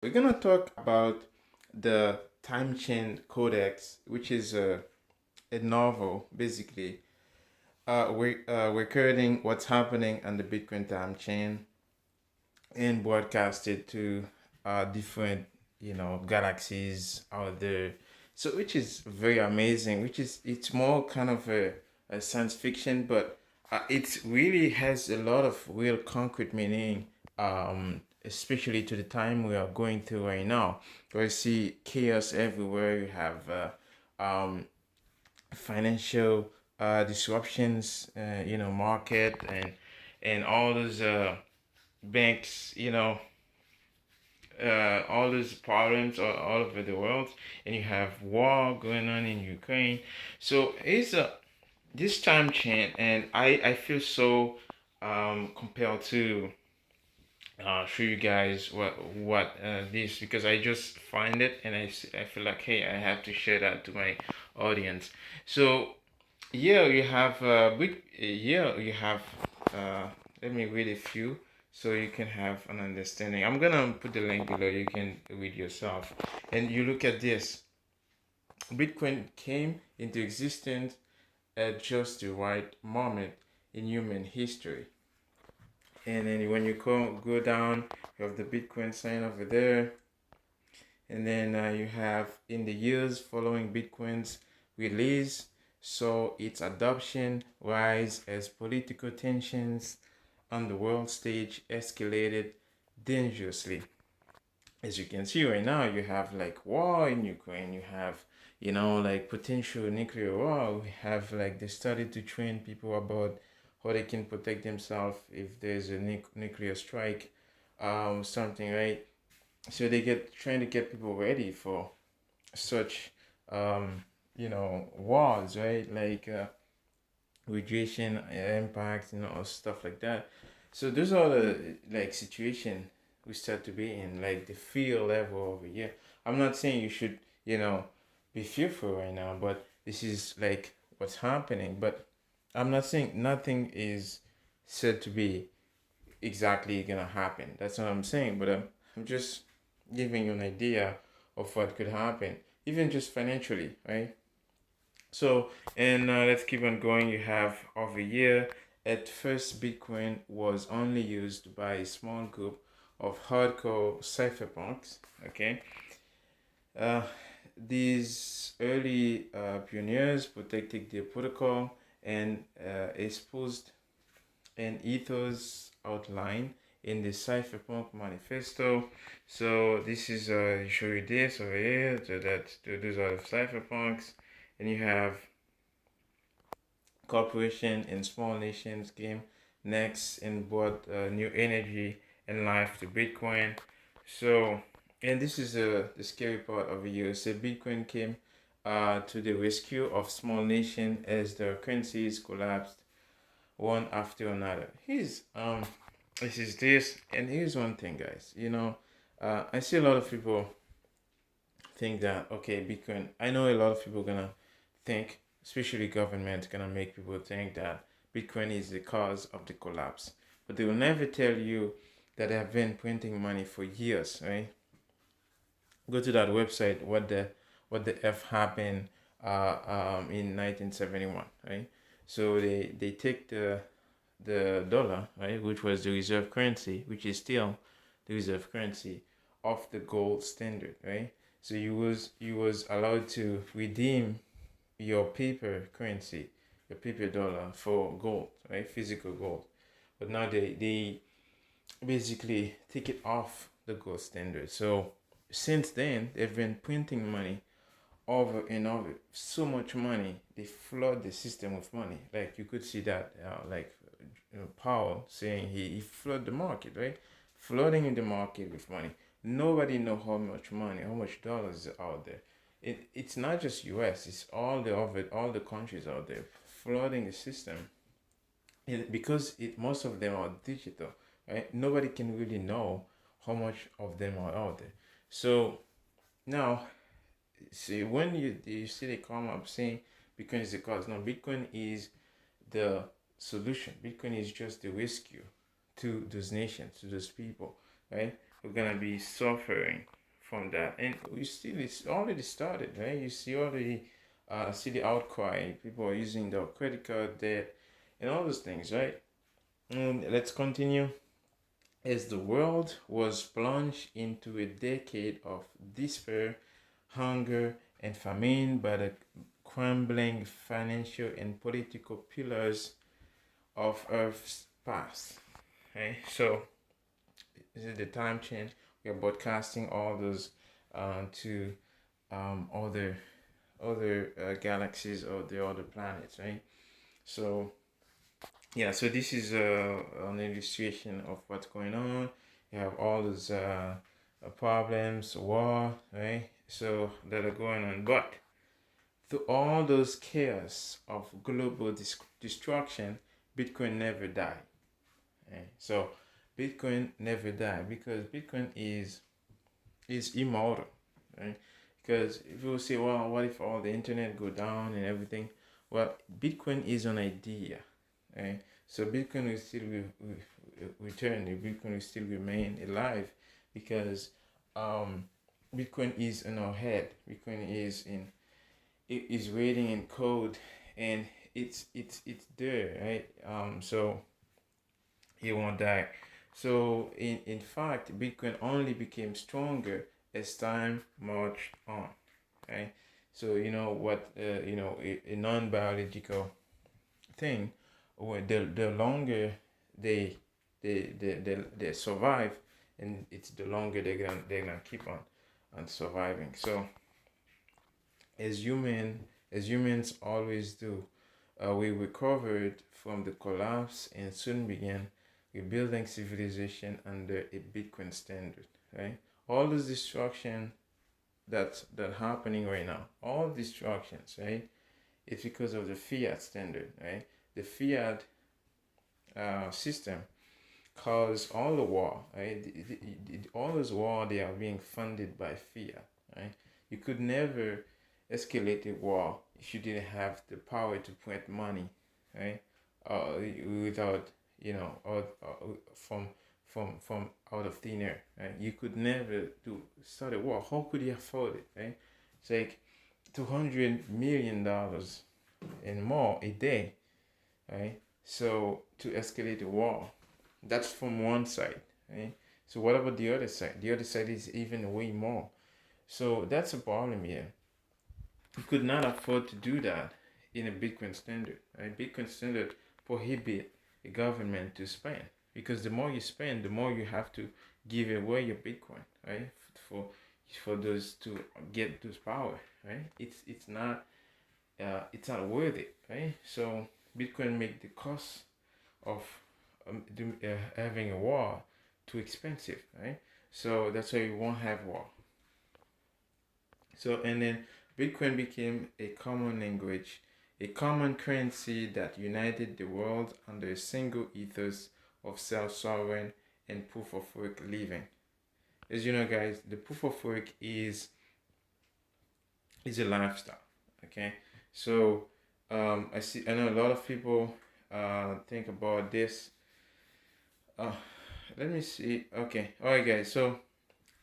We're gonna talk about the TimeChain Codex, which is a novel basically. We're recording what's happening on the Bitcoin time chain and broadcast it to different galaxies out there. So which is very amazing. Which is it's more kind of a science fiction, but it really has a lot of real concrete meaning. Especially to the time we are going through right now, where you see chaos everywhere. You have financial disruptions, market and all those banks, all those problems all over the world, and you have war going on in Ukraine. So it's a this time change, and I feel so compelled to show you guys what this, because I just find it and I feel like, hey, I have to share that to my audience. So yeah, you have you have let me read a few so you can have an understanding. I'm gonna put the link below, you can read yourself. And you look at this. Bitcoin came into existence at just the right moment in human history. And then when you go down, you have the Bitcoin sign over there. And then you have in the years following Bitcoin's release, so its adoption rise as political tensions on the world stage escalated dangerously. As you can see right now, you have like war in Ukraine, you have like potential nuclear war. We have like they started to train people about how they can protect themselves if there's a nuclear strike, something, right? So they get trying to get people ready for such wars, right? Like radiation impact, stuff like that. So those are the like situation we start to be in, like the fear level over here. I'm not saying you should be fearful right now, but this is like what's happening. But I'm not saying nothing is said to be exactly gonna happen. That's what I'm saying. But I'm just giving you an idea of what could happen, even just financially, right? So, and let's keep on going. You have over here, at first, Bitcoin was only used by a small group of hardcore cypherpunks. Okay, uh, these early pioneers protected their protocol and exposed an ethos outline in the Cypherpunk Manifesto. So this is show you this over here. So that those are the cypherpunks, and you have corporation and small nations came next and brought new energy and life to Bitcoin. So, and this is the scary part of the year. So Bitcoin came to the rescue of small nation as their currencies collapsed one after another. This is this, and here's one thing, guys. I see a lot of people think that okay, Bitcoin. I know a lot of people gonna think, especially government, gonna make people think that Bitcoin is the cause of the collapse, but they will never tell you that they have been printing money for years, right? Go to that website. What the f happened in 1971, right? So they take the dollar, right, which was the reserve currency, which is still the reserve currency of the gold standard, right? So you was allowed to redeem your paper currency, your paper dollar for gold, right, physical gold. But now they basically take it off the gold standard. So since then they've been printing money over and over, so much money. They flood the system with money. Like you could see that, like Powell saying he flood the market, right? Flooding in the market with money. Nobody know how much money, how much dollars is out there. It's not just U.S. It's all the countries out there flooding the system. Because most of them are digital, right? Nobody can really know how much of them are out there. So now, see, when you see they come up saying Bitcoin is the cause, no, Bitcoin is the solution. Bitcoin is just the rescue to those nations, to those people, right? We're gonna be suffering. from that, and we still it's already started, right? You see already, see the outcry. People are using their credit card debt and all those things, right? And let's continue. As the world was plunged into a decade of despair, hunger, and famine by the crumbling financial and political pillars of Earth's past. Okay, so this is the time change. We are broadcasting all those to other galaxies or the other planets, right? So yeah, so this is an illustration of what's going on. You have all those problems, war, right? So that are going on, but through all those chaos of global destruction, Bitcoin never died. Right? So Bitcoin never died because Bitcoin is immortal, right? Because if you say, well, what if all the internet go down and everything? Well, Bitcoin is an idea, right? So Bitcoin will still return. Bitcoin will still remain alive because Bitcoin is in our head. Bitcoin is in it is waiting in code, and it's there, right? So he won't die. So in fact, Bitcoin only became stronger as time marched on. Okay, so you know what a non-biological thing, when the longer they survive, and it's the longer they're gonna keep on surviving. So as humans always do, we recovered from the collapse and soon began rebuilding civilization under a Bitcoin standard. Right, all this destruction that happening right now, all destructions, right? It's because of the fiat standard, right? The fiat system caused all the war, right? All those war, they are being funded by fiat, right? You could never escalate a war if you didn't have the power to print money, right? Without from out of thin air, right? You could never start a war. How could you afford it, right? It's like $200 million and more a day, right? So to escalate the war, that's from one side, right? So what about the other side? The other side is even way more. So that's a problem here. You could not afford to do that in a Bitcoin standard, right? Bitcoin standard prohibit a government to spend because the more you spend, the more you have to give away your Bitcoin, right? For for those to get those power, right? It's not worth it, right? So Bitcoin make the cost of having a war too expensive, right? So that's why you won't have war. So and then Bitcoin became a common language, a common currency that united the world under a single ethos of self-sovereign and proof of work living. As you know, guys, the proof of work is a lifestyle. Okay, so I know a lot of people think about this. Uh, Let me see. Okay, all right, guys. So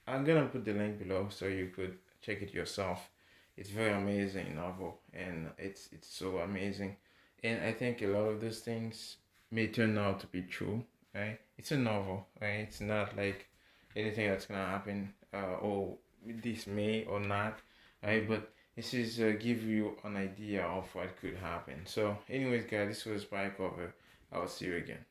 I'm gonna put the link below so you could check it yourself. It's very amazing novel, and it's so amazing, and I think a lot of those things may turn out to be true. Right? It's a novel, right? It's not like anything that's gonna happen. Or this may or not, right? But this is give you an idea of what could happen. So, anyways, guys, this was Bike Over. I'll see you again.